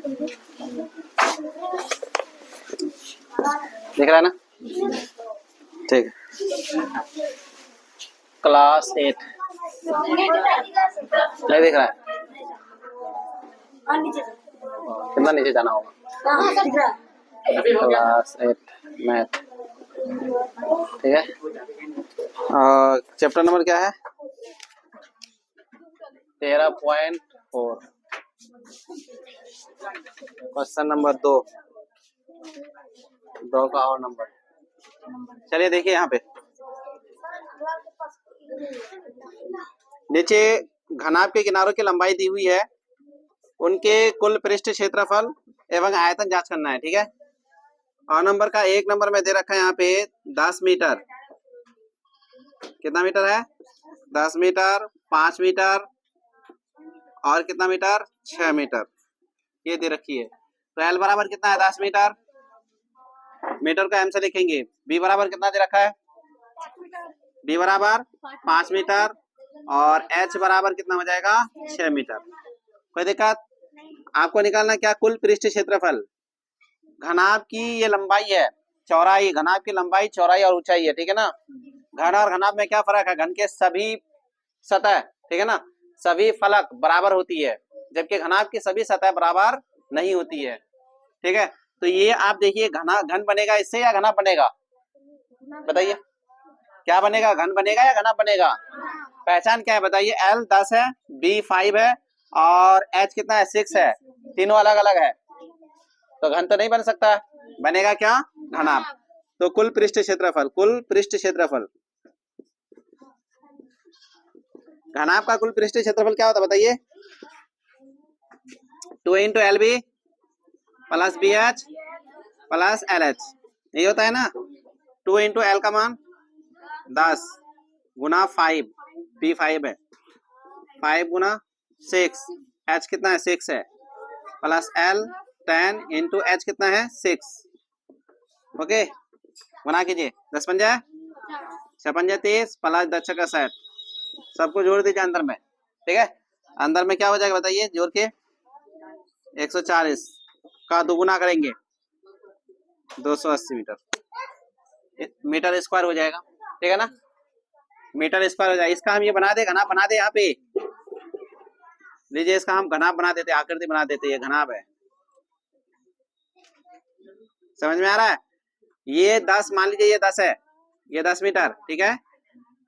दिख रहा है ना? ठीक। क्लास 8 नहीं दिख रहा है? कितना नीचे जाना होगा? Class 8 math. ठीक है। चैप्टर नंबर क्या है? 13.4। क्वेश्चन नंबर 2 का और नंबर। चलिए देखिए यहाँ पे नीचे घनाभ के किनारों की लंबाई दी हुई है, उनके कुल पृष्ठ क्षेत्रफल एवं आयतन जांच करना है। ठीक है। और नंबर का 1 नंबर में दे रखा है यहाँ पे 10 मीटर। कितना मीटर है? 10 मीटर, 5 मीटर और कितना मीटर? 6 मीटर ये दे रखी है। तो एल बराबर कितना है? 10 मीटर। मीटर को एम से लिखेंगे। बी बराबर कितना दे रखा है? बी बराबर 5 मीटर और एच बराबर कितना हो जाएगा? 6 मीटर। कोई दिक्कत? आपको निकालना क्या? कुल पृष्ठ क्षेत्रफल। घनाभ की ये लंबाई है, चौड़ाई। घनाभ की लंबाई, चौड़ाई और ऊंचाई है। ठीक है ना? घन और घनाभ में क्या फर्क है? घन के सभी सतह, ठीक है ना, सभी फलक बराबर होती है, जबकि घनाभ की सभी सतह बराबर नहीं होती है। ठीक है। तो ये आप देखिए घन बनेगा इससे या घनाभ बनेगा? बताइए क्या बनेगा? घन बनेगा या घनाभ बनेगा? पहचान क्या है बताइए? एल 10 है, बी 5 है और एच कितना है? 6 है। तीनों अलग अलग है, तो घन तो नहीं बन सकता। बनेगा क्या? घनाभ। तो कुल पृष्ठ क्षेत्रफल, कुल पृष्ठ क्षेत्रफल, घनाभ का कुल पृष्ठ क्षेत्रफल क्या होता है बताइए? 2 into L B plus B H plus L H, यही होता है ना? 2 इंटू एल का मान 10 गुना 5, बी 5 है, 5 गुना 6, एच कितना है? 6 है, प्लस एल 10 इंटू एच कितना है? 6। ओके, गुना कीजिए। 10 पंजा 6 पंजा 30 प्लस 10 का 60, सबको जोड़ दीजिए अंदर में। ठीक है। अंदर में क्या हो जाएगा बताइए जोड़ के? 140 का दोगुना करेंगे 280 मीटर, मीटर स्क्वायर हो जाएगा। ठीक है ना? मीटर स्क्वायर हो जाएगा। इसका हम ये बना दे, घनाभ बना दे। यहाँ पे लीजिए, इसका हम घनाभ बना देते, आकृति बना देते। ये घनाभ है, समझ में आ रहा है? ये 10 मान लीजिए, ये 10 है, ये 10 मीटर। ठीक है।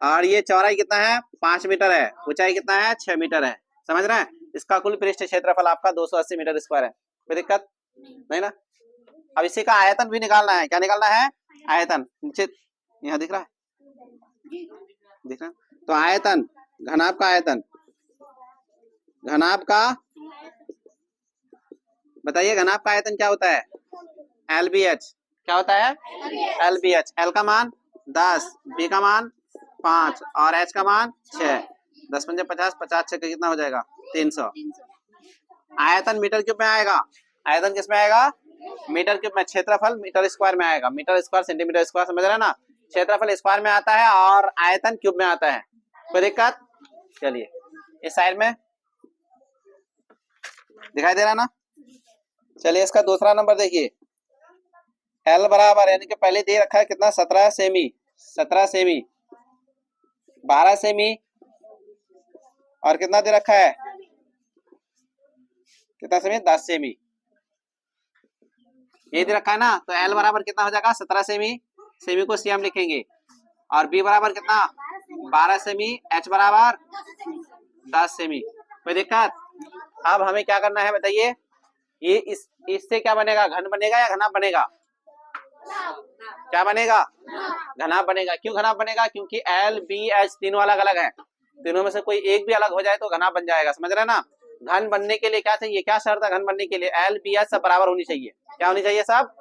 और ये चौड़ाई कितना है? 5 मीटर है, ऊंचाई कितना है? 6 मीटर है। समझ रहे हैं? इसका कुल पृष्ठ क्षेत्रफल आपका 280 मीटर स्क्वायर है। कोई दिक्कत नहीं ना? अब इसी का आयतन भी निकालना है। क्या निकालना है? आयतन। नीचे यहाँ दिख रहा है? दिख रहा है? तो आयतन, घनाभ का आयतन, घनाभ का बताइए, घनाभ का आयतन क्या होता है? L B H. क्या होता है? L B H. एल का मान 10, बी का मान 5 और एच का मान 6। 10 पंजे 50, 50 6 का कितना हो जाएगा? 300। आयतन मीटर क्यूब में आएगा। आयतन किस में आएगा? मीटर क्यूब में। क्षेत्रफल मीटर स्क्वायर में आएगा। मीटर स्क्वायर सेंटीमीटर स्क्वायर, समझ रहे हैं ना? क्षेत्रफल स्क्वायर में आता है और आयतन क्यूब में आता है। कोई दिक्कत? चलिए इस साइड में दिखाई दे रहा ना? चलिए इसका दूसरा नंबर देखिए। एल बराबर, यानी कि पहले दे रखा है कितना? 17 सेमी, 17 सेमी, 12 सेमी और कितना दे रखा है? कितना सेमी? 10 सेमी। ये दे रखा है ना? तो एल बराबर कितना हो जाएगा? 17 सेमी। सेमी को सी हम लिखेंगे। और बी बराबर कितना? 12 सेमी। एच बराबर 10 सेमी। कोई दिक्कत? अब हमें क्या करना है बताइए? ये इससे क्या बनेगा? घन बनेगा या घनाभ बनेगा? क्या बनेगा? घनाभ बनेगा। क्यों घनाभ बनेगा? क्योंकि एल बी एच तीनों अलग अलग है। तीनों में से कोई एक भी अलग हो जाए तो घनाभ बन जाएगा। समझ रहे हैं ना? घन बनने के लिए क्या चाहिए? क्या शर्त है घन बनने के लिए? एल बी एच सब बराबर होनी चाहिए। क्या होनी चाहिए? सब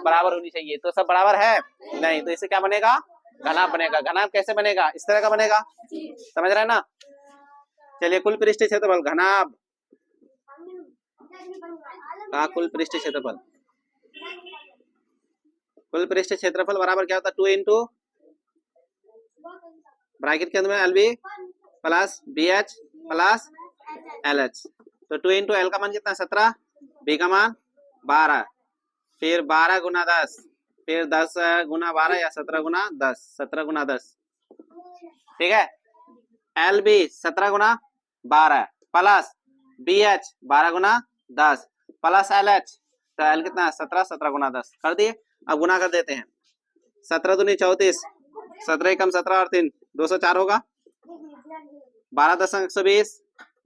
बराबर होनी चाहिए। तो सब बराबर है नहीं, तो इससे क्या बनेगा? घनाभ बनेगा। घनाभ कैसे बनेगा? इस तरह का बनेगा। समझ रहे हैं ना? चलिए कुल पृष्ठ क्षेत्रफल, घनाभ का कुल पृष्ठ क्षेत्रफल, कुल पृष्ठ क्षेत्रफल बराबर क्या होता है? 2 इंटू ब्रैकेट के अंदर में L B plus B H plus L H. तो 2 इंटू एल का मान कितना? 17 बी का मान 12, फिर 12 गुना 10, फिर 10 गुना 12 या 17 गुना 10, 17 गुना 10, ठीक है। एल बी 17 गुना 12 प्लस बी एच 12 गुना 10 प्लस एल एच, तो एल कितना है 17, 17 गुना 10 कर दिए। अब गुना कर देते हैं, 17 दूनी 34, 17 कम 17 और 3 204 होगा, 12 दशमलव 120,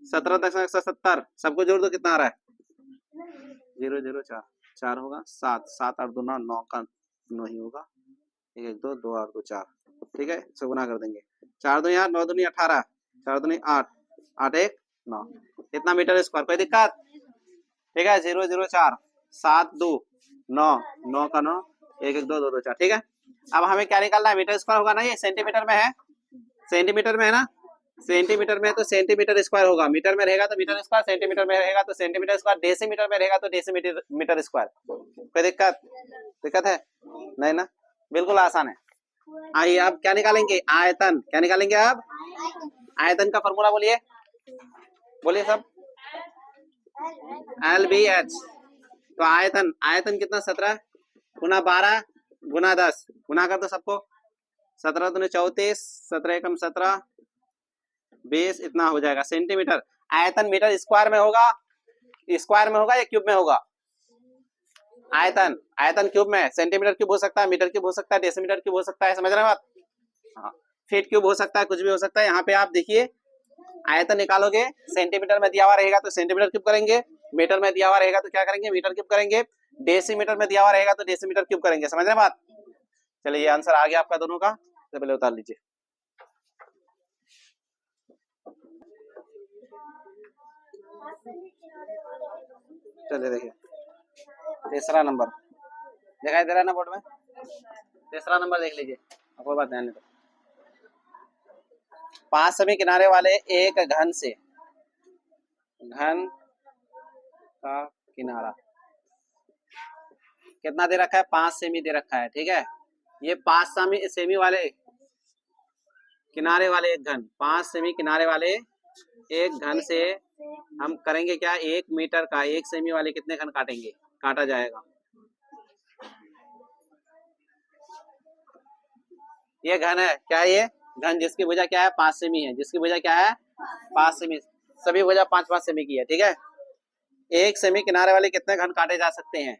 17 दशमलव 170, सबको जोड़ दो कितना आ रहा है 004, 4 होगा, 7 7 8 2 9, 9 का 9 ही होगा, 1 1 2 2 8 2 4, ठीक है। इसको गुना कर देंगे, 4 2 9 2 18, 4 2 8 8 1 9, कितना मीटर स्क्वायर, कोई दिक्कत, ठीक है। 004 7 2 9, 9 का 9, 1 1 2 2 2 4, ठीक है। अब हमें क्या निकालना है, मीटर स्क्वायर होगा ना, ये सेंटीमीटर में है, सेंटीमीटर में है ना, सेंटीमीटर में है तो सेंटीमीटर स्क्वायर होगा, मीटर में रहेगा तो मीटर स्क्वायर, सेंटीमीटर में रहेगा तो सेंटीमीटर स्क्वायर, डेसीमीटर में रहेगा तो डेसीमीटर मीटर स्क्वायर। कोई दिक्कत दिक्कत है नहीं ना, बिल्कुल आसान है। आइए अब क्या निकालेंगे, आयतन, क्या निकालेंगे अब, आयतन का फॉर्मूला बोलिए, बोलिए सब, एल बी एच। तो आयतन, आयतन कितना 17 गुना 12 गुना 10, गुना कर दो सबको, 17 दूनी 34, 17 एकम 17, 20, इतना हो जाएगा सेंटीमीटर। आयतन मीटर स्क्वायर में होगा, स्क्वायर में होगा या क्यूब में होगा, आयतन, आयतन क्यूब में, सेंटीमीटर क्यूब हो सकता है, मीटर क्यूब हो सकता है, डेसीमीटर क्यूब हो सकता है, समझ रहे हैं बात, हाँ, फीट क्यूब हो सकता है, कुछ भी हो सकता है। यहाँ पे आप देखिए आयतन निकालोगे, सेंटीमीटर में दिया हुआ रहेगा तो सेंटीमीटर क्यूब करेंगे, मीटर में दिया हुआ रहेगा तो क्या करेंगे, मीटर क्यूब करेंगे, डेसीमीटर में दिया हुआ रहेगा तो डेसीमीटर क्यूब करेंगे, समझ रहे हैं बात। चलिए ये आंसर आ गया आपका दोनों का, तो पहले उतार लीजिए। चलिए देखिए तीसरा नंबर दिखाई दे रहा है ना बोर्ड में, तीसरा नंबर देख लीजिए, कोई बात नहीं, तो 5 सभी किनारे वाले एक घन से, घन का किनारा कितना दे रखा है, 5 सेमी दे रखा है, ठीक है। ये 5 सेमी वाले किनारे वाले एक घन, 5 सेमी किनारे वाले एक घन से हम करेंगे क्या, 1 मीटर का 1 सेमी वाले कितने घन काटेंगे, काटा जाएगा। ये घन है, क्या है ये घन, जिसकी भुजा क्या है 5 सेमी है, जिसकी भुजा क्या है 5 सेमी, सभी भुजा 5-5 सेमी की है, ठीक है। 1 सेमी किनारे वाले कितने घन काटे जा सकते हैं।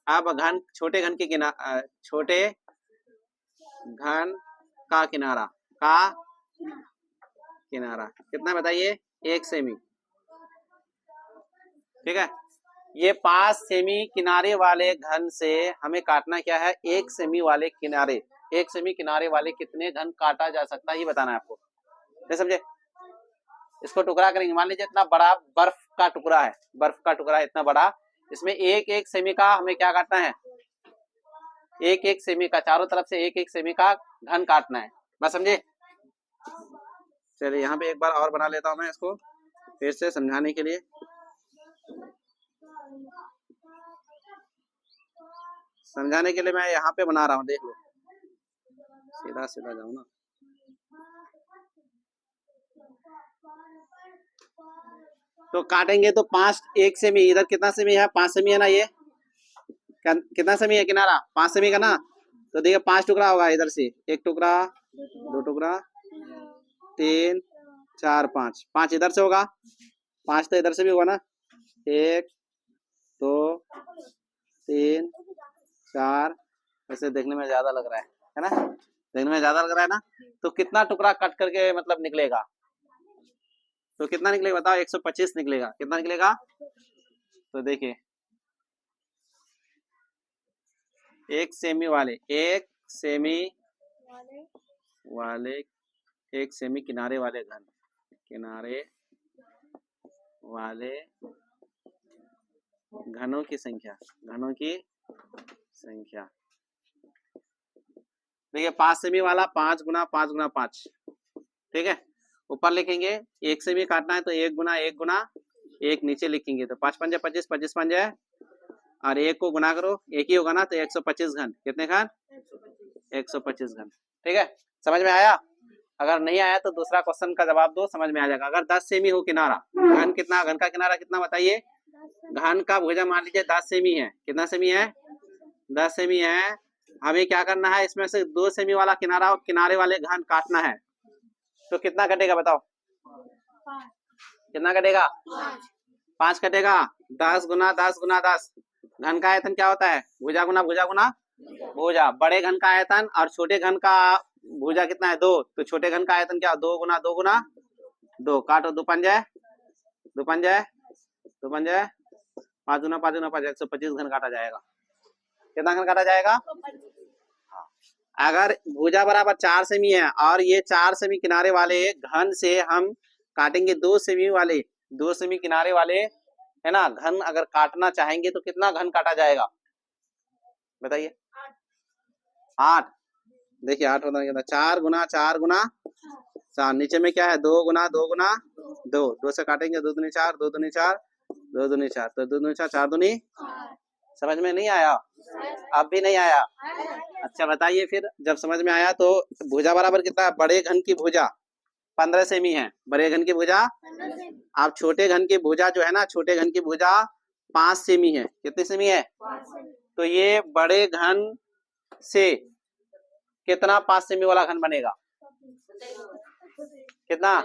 अब घन, छोटे घन के किनारा, छोटे घन का किनारा, का किनारा कितना बताइए, 1 सेमी, ठीक है। ये 5 सेमी किनारे वाले घन से हमें काटना क्या है, 1 सेमी वाले किनारे, 1 सेमी किनारे वाले कितने घन काटा जा सकता है, ये बताना है आपको, नहीं समझे। इसको टुकड़ा करेंगे, मान लीजिए इतना बड़ा बर्फ का टुकड़ा है, बर्फ का टुकड़ा है इतना बड़ा, इसमें 1-1 सेमी का हमें क्या काटना है, 1-1 सेमी का, चारों तरफ से 1-1 सेमी का घन काटना है, बस समझे। चलिए यहाँ पे एक बार और बना लेता हूँ मैं इसको फिर से समझाने के लिए, समझाने के लिए मैं यहाँ पे बना रहा हूँ, देख लो, सीधा सीधा जाऊँ ना, तो काटेंगे तो 5 1 सेमी, इधर कितना सेमी है 5 सेमी है ना, ये कितना सेमी है किनारा 5 सेमी का ना, तो देखिए 5 टुकड़ा होगा, इधर से 1 टुकड़ा 2 टुकड़ा 3 4 5, 5 इधर से होगा, 5 तो इधर से भी होगा ना, 1 2 3 4, वैसे देखने में ज्यादा लग रहा है ना, देखने में ज्यादा लग रहा है ना, तो कितना टुकड़ा कट करके मतलब निकलेगा, तो कितना निकलेगा बताओ, 125 निकलेगा, कितना निकलेगा, तो देखिए 1 सेमी वाले, 1 सेमी वाले, 1 सेमी किनारे वाले घन, किनारे वाले घनों की संख्या, घनों की संख्या, देखिए 5 सेमी वाला 5 गुना 5 गुना 5, ठीक है। ऊपर लिखेंगे 1 सेमी काटना है तो 1 गुना 1 गुना 1 नीचे लिखेंगे, तो 5 पंजे 25, 25 पंजे और 1 को गुना करो, 1 ही होगा ना, तो 125 घन, कितने घन 125 घन, ठीक है। समझ में आया, अगर नहीं आया तो दूसरा क्वेश्चन का जवाब दो, समझ में आ जाएगा। अगर 10 सेमी हो किनारा, घन कितना, घन का किनारा कितना बताइए घन का भुजा मान लीजिए 10 सेमी है। कितना सेमी है? 10 सेमी है। हमें क्या करना है, इसमें से 2 सेमी वाला किनारा और किनारे वाले घन काटना है। तो कितना कटेगा बताओ? कितना कटेगा? 5 कटेगा। 10 गुना 10 गुना 10। घन का आयतन क्या होता है? भुजा गुना भुजा गुना भुजा। बड़े घन का आयतन और छोटे घन का भुजा कितना है? 2। तो छोटे घन का आयतन क्या? 2 गुना 2 गुना 2। काटो, 2 पंजे 2 पंजे 2 पंजे 5 गुना 5 गुना 5, 125 घन काटा जाएगा। कितना घन काटा जाएगा? अगर भुजा बराबर 4 सेमी है और ये 4 सेमी किनारे वाले घन से हम काटेंगे 2 सेमी वाले, 2 सेमी किनारे वाले है ना घन अगर काटना चाहेंगे तो कितना घन काटा जाएगा बताइए? 8। देखिए 8 होता है 4 गुना 4 गुना 4। नीचे में क्या है? 2 गुना 2 गुना 2। 2 से काटेंगे 2 दूनी 4 2 दूनी 4 2 दूनी 4 तो 2 दूनी 4 4 दूनी। समझ में नहीं आया? अब भी नहीं आया? अच्छा बताइए फिर, जब समझ में आया तो भुजा बराबर कितना? बड़े घन की भुजा 15 सेमी है। बड़े घन की भुजा। अब छोटे घन की भुजा जो है ना, छोटे घन की भुजा 5 सेमी है। कितनी सेमी है? तो ये बड़े घन से कितना 5 सेमी वाला घन बनेगा? कितना?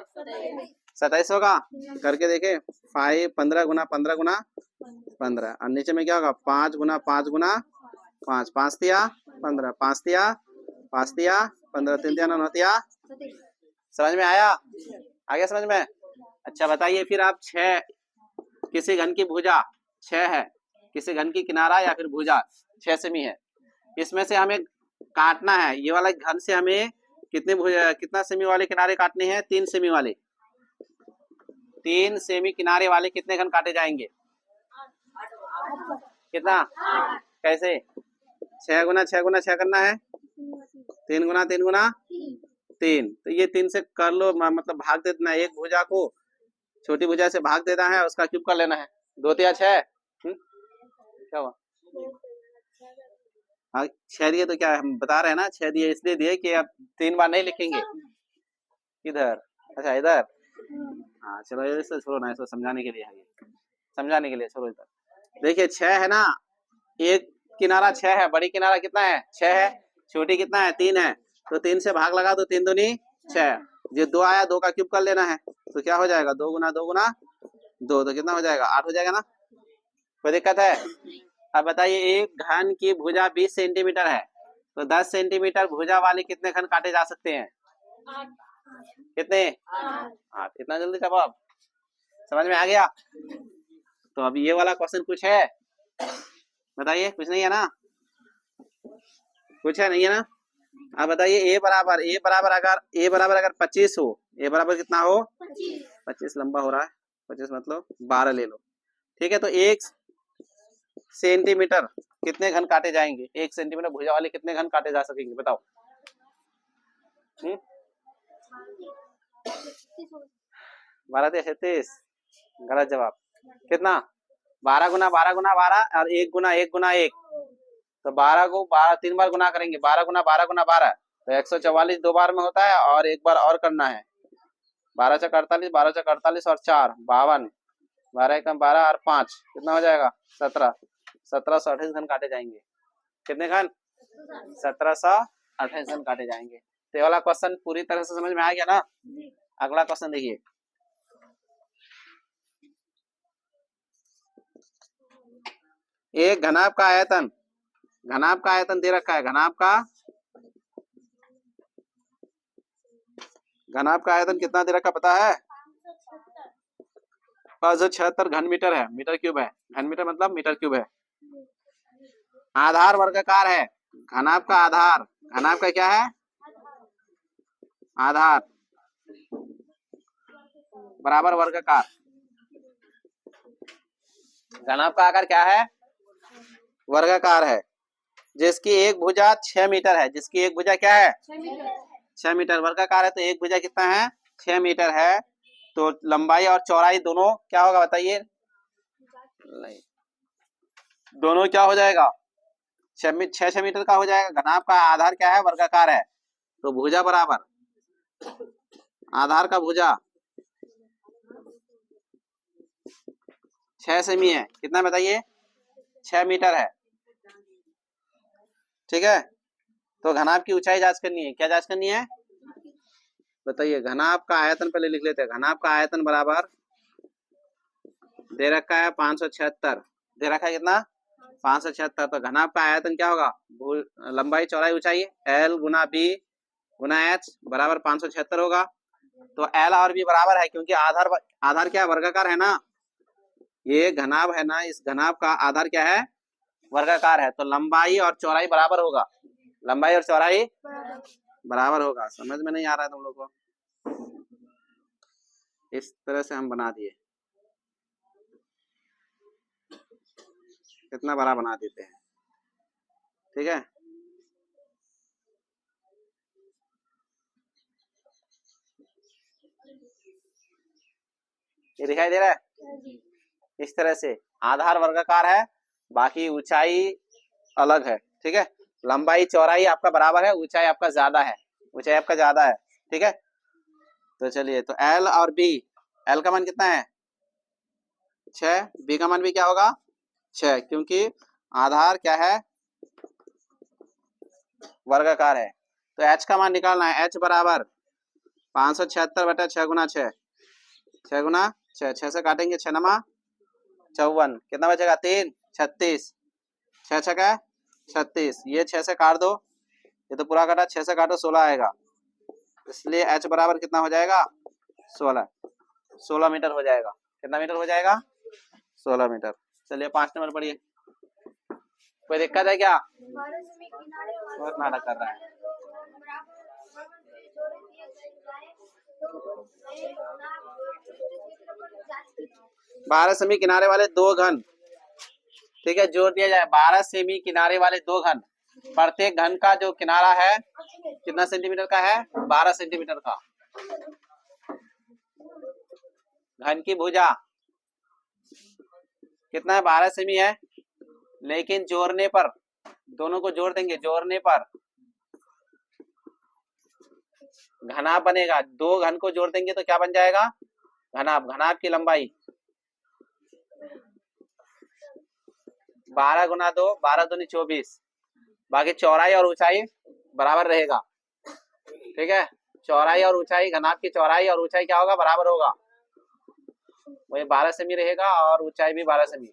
27 होगा। करके देखे 15 गुना 15 गुना 15। और नीचे में क्या होगा? 5 गुना 5 गुना 5। 5 दिया 15, 5 दिया 5 दिया 15, 3 दिया 9 दिया। समझ में आया? आ गया समझ में? अच्छा बताइए फिर आप 6 किसी घन की भुजा 6 है, किसी घन की किनारा या फिर भुजा 6 सेमी है। इसमें से हमें काटना है, ये वाला घन से हमें कितना सेमी वाले किनारे काटने हैं? 3 सेमी वाले। 3 सेमी किनारे वाले कितने घन काटे जाएंगे? कितना? कैसे? 6 गुना 6 गुना 6 करना है। 3 गुना 3 गुना 3। तो ये 3 से कर लो, मतलब भाग देना है। एक भुजा को छोटी भुजा से भाग देना है, उसका क्यूब कर लेना है। 2 तिया 6। क्या हुआ? हाँ 6 दिए तो क्या हम बता रहे हैं ना, 6 दिए इसलिए दिए कि अब 3 बार नहीं लिखेंगे। इधर? अच्छा इधर। हाँ चलो इसको छोड़ो ना, इसको समझाने के लिए है, समझाने के लिए छोड़ो इधर। देखिए 6 है ना, एक किनारा 6 है, बड़ी किनारा कितना है? 6 है। छोटी कितना है? 3 है। तो 3 से भाग लगा दो, 3 दूनी 6। जो 2 आया 2 का क्यूब कर लेना है। तो क्या हो जाएगा? 2 गुना 2 गुना 2। तो कितना हो जाएगा? 8 हो जाएगा ना? कोई दिक्कत है? अब बताइए एक घन की भुजा 20 सेंटीमीटर है, तो 10 सेंटीमीटर भुजा वाले कितने घन काटे जा सकते हैं? कितने? 8। इतना जल्दी जवाब समझ में आ गया? तो अभी ये वाला क्वेश्चन कुछ है बताइए? कुछ नहीं है ना? कुछ है नहीं है ना? अब बताइए ए बराबर अगर 25 हो, ए बराबर कितना हो? 25 लंबा हो रहा है, 25 मतलब 12 ले लो। ठीक है, तो 1 सेंटीमीटर कितने घन काटे जाएंगे? 1 सेंटीमीटर भुजा वाले कितने घन काटे जा सकेंगे बताओ? 12 या 36? गलत जवाब। कितना? 12 गुना 12 गुना 12 और 1 गुना 1 गुना 1। तो 12 को 12 3 बार गुना करेंगे। 12 गुना 12 गुना 12 तो 144 2 बार में होता है, और एक बार और करना है। 12 चक 48, 12 चक 48 और 4 52, 12 कम 12 और 5 कितना हो जाएगा? 17। 1728 घन काटे जाएंगे। कितने घन? 1728 घन काटे जाएंगे। तो ये वाला क्वेश्चन पूरी तरह से समझ में आ गया ना? अगला क्वेश्चन देखिए। एक घनाभ का आयतन, घनाभ का आयतन दे रखा है। घनाभ का आयतन कितना दे रखा पता है? 576 घन मीटर है। मीटर क्यूब है। घन मीटर मतलब मीटर क्यूब है। आधार वर्गाकार है। घनाभ का आधार, घनाभ का क्या है? आधार बराबर वर्गाकार। घनाभ का आकार क्या है? वर्गाकार है। जिसकी एक भुजा 6 मीटर है। जिसकी एक भुजा क्या है? 6 मीटर। वर्गाकार है तो एक भुजा कितना है? 6 मीटर है। तो लंबाई और चौड़ाई दोनों क्या होगा बताइए? नहीं, दोनों क्या हो जाएगा? 6 मीटर का हो जाएगा। घनाभ का आधार क्या है? वर्गाकार है। तो भुजा बराबर आधार का भुजा 6 सेमी है, कितना बताइए? 6 मीटर है, ठीक है। तो घनाभ की ऊंचाई जांच करनी है, क्या जांच करनी है बताइए? घनाभ का आयतन पहले लिख लेते हैं। घनाभ का आयतन बराबर दे रखा है 576, दे रखा है कितना? 576। तो घनाभ का आयतन क्या होगा? लंबाई चौड़ाई ऊंचाई L गुना B गुना H बराबर 576 होगा। तो L और B बराबर है, क्योंकि आधार क्या है? वर्गाकार है ना, ये घनाभ है ना, इस घनाभ का आधार क्या है? वर्गाकार है। तो लंबाई और चौड़ाई बराबर होगा, लंबाई और चौड़ाई बराबर होगा। समझ में नहीं आ रहा है तुम लोग को? इस तरह से हम बना दिए, कितना बड़ा बना देते हैं, ठीक है। ये दिखाई दे रहा है? इस तरह से आधार वर्गाकार है, बाकी ऊंचाई अलग है, ठीक है। लंबाई चौड़ाई आपका बराबर है, ऊंचाई आपका ज्यादा है, ऊंचाई आपका ज्यादा है, ठीक है। तो चलिए, तो L और B, L का मान कितना है? 6, B का मान भी क्या होगा? 6, क्योंकि आधार क्या है? वर्गाकार है। तो H का मान निकालना है। H बराबर 576 बटा 6 गुना 6, 6 गुना 6, 6 से काटेंगे 6 नमा 54, कितना बचेगा? 3, 36, 6 छका 36, ये 6 से काट दो, ये तो पूरा काटा, 6 से काटो 16 आएगा, इसलिए H बराबर कितना हो जाएगा? 16, 16 मीटर हो जाएगा। कितना मीटर हो जाएगा? 16 मीटर। चलिए 5 नंबर पढ़िए। कोई दिक्कत है क्या? बहुत नाटक कर रहा है। 12 सेमी किनारे वाले दो घन, ठीक है, जोड़ दिया जाए। 12 सेमी किनारे वाले दो घन, प्रत्येक घन का जो किनारा है कितना सेंटीमीटर का है? 12 सेंटीमीटर का। घन की भुजा कितना है? 12 सेमी है, लेकिन जोड़ने पर, दोनों को जोड़ देंगे, जोड़ने पर घनाभ बनेगा। दो घन को जोड़ देंगे तो क्या बन जाएगा? घनाभ। घनाभ की लंबाई 12 गुना 2, 12 दूनी 24, बाकी चौड़ाई और ऊंचाई बराबर रहेगा, ठीक है। चौड़ाई और ऊंचाई, घनाभ की चौड़ाई और ऊंचाई क्या होगा? बराबर होगा, वही 12 सेमी रहेगा, और ऊंचाई भी 12 सेमी,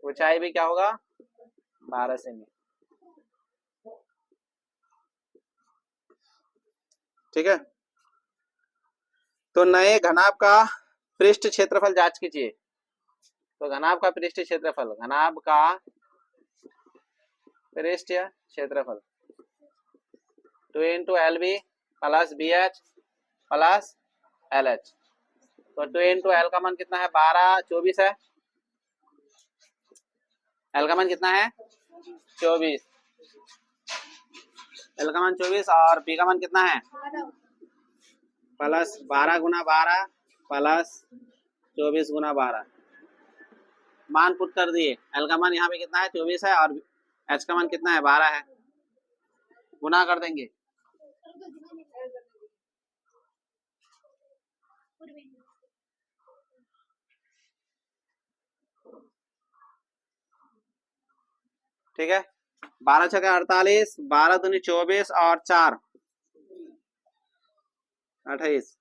ऊंचाई भी क्या होगा? 12 सेमी, ठीक है। तो नए घनाभ का पृष्ठ क्षेत्रफल जांच कीजिए। तो घनाभ का पृष्ठ क्षेत्रफल, घनाभ का पृष्ठ क्षेत्रफल 2 into LB plus BH plus LH। तो 2 इंटू L का मान कितना है? 12, 24 है। L का मान कितना है? 24, L का मान 24, और B का मान कितना है? प्लस 12 गुना 12 प्लस 24 गुना 12, मान पुट कर दिए। L का मान यहाँ पे कितना है? 24 है, और H का मान कितना है? 12 है, गुना कर देंगे। ठीक है, 12 छक्का 48, 12 दूनी 24, और 4 28,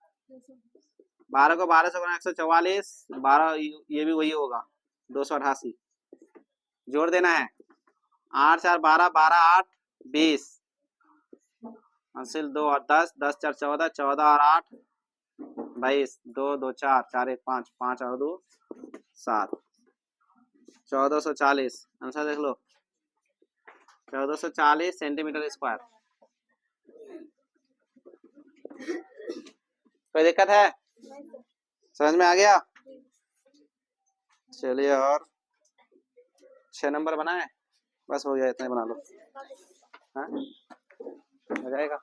12 को 12 से गुना 144, 12 ये भी वही होगा 288, जोड़ देना है। 8 4 12, 12 8 20, हासिल 2 और 10, 10 4 14, 14 और 8 22, 2 2 4, 4 1 5, 5 और 2 7, 1440, आंसर देख लो, 1440 सेंटीमीटर स्क्वायर। कोई दिक्कत है? समझ में आ गया? चलिए, और 6 नंबर बनाए, बस हो गया, इतना ही बना लो, हाँ हो जाएगा।